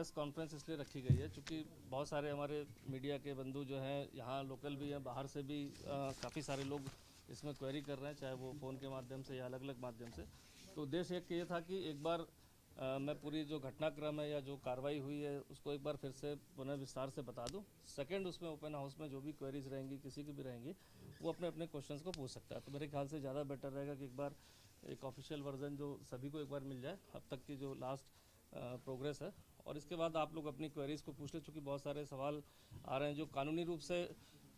Press conference इसलिए रखी गई है क्योंकि बहुत सारे हमारे मीडिया के बंधु जो हैं यहाँ लोकल भी हैं, बाहर से भी काफ़ी सारे लोग इसमें क्वेरी कर रहे हैं, चाहे वो फ़ोन के माध्यम से या अलग अलग माध्यम से। तो उद्देश्य एक ये था कि एक बार मैं पूरी जो घटनाक्रम है या जो कार्रवाई हुई है उसको एक बार फिर से पुनः विस्तार से बता दूं। सेकंड, उसमें ओपन हाउस में जो भी क्वेरीज रहेंगी, किसी की भी रहेंगी, वो अपने अपने क्वेश्चंस को पूछ सकता है। तो मेरे ख्याल से ज़्यादा बेटर रहेगा कि एक बार एक ऑफिशियल वर्जन जो सभी को एक बार मिल जाए, अब तक की जो लास्ट प्रोग्रेस है, और इसके बाद आप लोग अपनी क्वेरीज़ को पूछ लें। चूँकि बहुत सारे सवाल आ रहे हैं जो कानूनी रूप से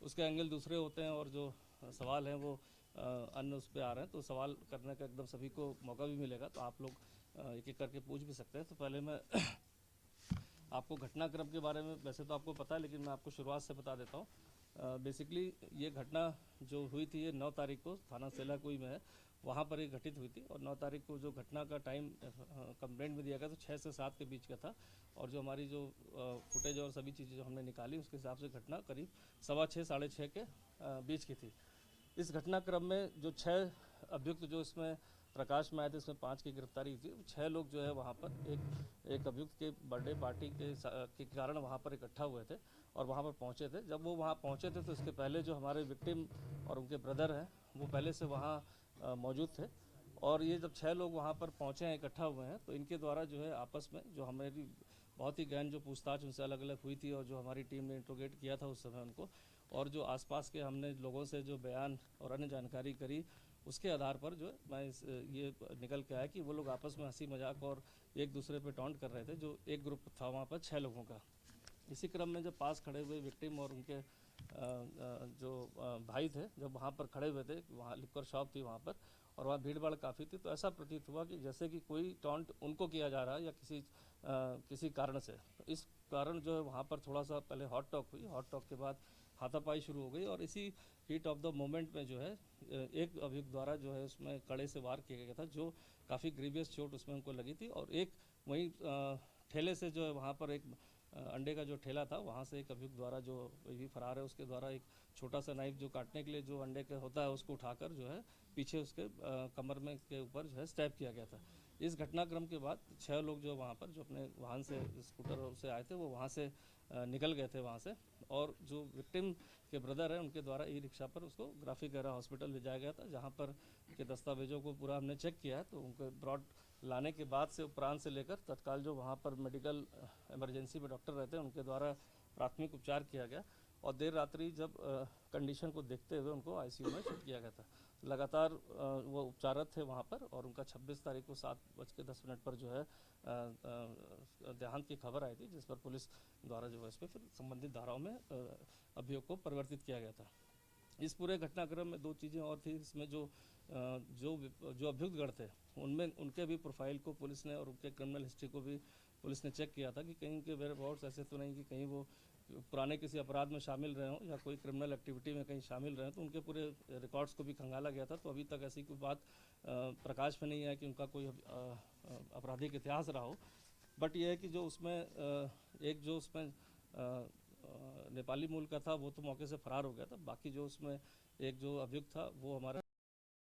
उसके एंगल दूसरे होते हैं और जो सवाल हैं वो अन्य उस पर आ रहे हैं, तो सवाल करने का एकदम सभी को मौका भी मिलेगा। तो आप लोग एक एक करके पूछ भी सकते हैं। तो पहले मैं आपको घटनाक्रम के बारे में वैसे तो आपको पता है, लेकिन मैं आपको शुरुआत से बता देता हूँ। बेसिकली ये घटना जो हुई थी ये 9 तारीख को थाना सेलाकुई में है, वहाँ पर ये घटित हुई थी। और 9 तारीख को जो घटना का टाइम कंप्लेंट में दिया गया तो 6 से 7 के बीच का था। और जो हमारी जो फुटेज और सभी चीज़ें जो हमने निकाली उसके हिसाब से घटना करीब 6:15 साढ़े 6 के बीच की थी। इस घटनाक्रम में जो 6 अभियुक्त जो इसमें प्रकाश में आए थे, इसमें 5 की गिरफ्तारी हुई थी। 6 लोग जो है वहाँ पर एक अभियुक्त के बर्थडे पार्टी के कारण वहाँ पर इकट्ठा हुए थे और वहाँ पर पहुँचे थे। जब वो वहाँ पहुँचे थे तो इसके पहले जो हमारे विक्टिम और उनके ब्रदर हैं वो पहले से वहाँ मौजूद थे। और ये जब 6 लोग वहाँ पर पहुँचे हैं, इकट्ठा हुए हैं, तो इनके द्वारा जो है आपस में जो हमारी बहुत ही गहन जो पूछताछ उनसे अलग अलग हुई थी और जो हमारी टीम ने इंट्रोगेट किया था उस समय उनको, और जो आसपास के हमने लोगों से जो बयान और अन्य जानकारी करी, उसके आधार पर जो मैं ये निकल के आया कि वो लोग आपस में हंसी मजाक और एक दूसरे पे टॉन्ट कर रहे थे। जो एक ग्रुप था वहाँ पर 6 लोगों का। इसी क्रम में जब पास खड़े हुए विक्टिम और उनके जो भाई थे, जब वहाँ पर खड़े हुए थे, वहाँ लिक्वर शॉप थी वहाँ पर और वहाँ भीड़ भाड़ काफ़ी थी, तो ऐसा प्रतीत हुआ कि जैसे कि कोई टॉन्ट उनको किया जा रहा है या किसी कारण से। तो इस कारण जो है वहाँ पर थोड़ा सा पहले हॉट टॉक हुई। हॉट टॉक के बाद हाथापाई शुरू हो गई और इसी हीट ऑफ द मोमेंट में जो है एक अभियुक्त द्वारा जो है उसमें कड़े से वार किया गया था, जो काफ़ी ग्रीवियस चोट उसमें उनको लगी थी। और एक वहीं ठेले से जो है वहाँ पर एक अंडे का जो ठेला था वहाँ से एक अभियुक्त द्वारा जो भी फरार है उसके द्वारा एक छोटा सा नाइफ जो काटने के लिए जो अंडे का होता है उसको उठाकर जो है पीछे उसके कमर में के ऊपर जो है स्टैब किया गया था। इस घटनाक्रम के बाद 6 लोग जो वहाँ पर जो अपने वाहन से स्कूटर से आए थे वो वहाँ से निकल गए थे वहाँ से। और जो विक्टिम के ब्रदर हैं उनके द्वारा ई रिक्शा पर उसको ग्राफिक गैरा हॉस्पिटल ले जाया गया था, जहाँ पर के दस्तावेजों को पूरा हमने चेक किया है। तो उनको ब्रॉड लाने के बाद से उपरांत से लेकर तत्काल जो वहाँ पर मेडिकल इमरजेंसी में डॉक्टर रहते हैं उनके द्वारा प्राथमिक उपचार किया गया और देर रात्रि जब कंडीशन को देखते हुए उनको आईसीयू में शिफ्ट किया गया था। लगातार वो उपचारत थे वहाँ पर और उनका 26 तारीख को 7:10 पर जो है देहांत की खबर आई थी, जिस पर पुलिस द्वारा जो है इस पर फिर संबंधित धाराओं में अभियोग को परिवर्तित किया गया था। इस पूरे घटनाक्रम में 2 चीज़ें और थी इसमें। जो अभियुक्तगण थे उनमें उनके भी प्रोफाइल को पुलिस ने और उनके क्रिमिनल हिस्ट्री को भी पुलिस ने चेक किया था कि कहीं के वेयरअबाउट्स ऐसे तो नहीं कि कहीं वो पुराने किसी अपराध में शामिल रहे हों या कोई क्रिमिनल एक्टिविटी में कहीं शामिल रहे हों। तो उनके पूरे रिकॉर्ड्स को भी खंगाला गया था। तो अभी तक ऐसी कोई बात प्रकाश में नहीं है कि उनका कोई आपराधिक इतिहास रहा हो। बट यह है कि जो उसमें एक जो उसमें नेपाली मूल का था वो तो मौके से फरार हो गया था। बाकी जो उसमें एक जो अभियुक्त था वो हमारा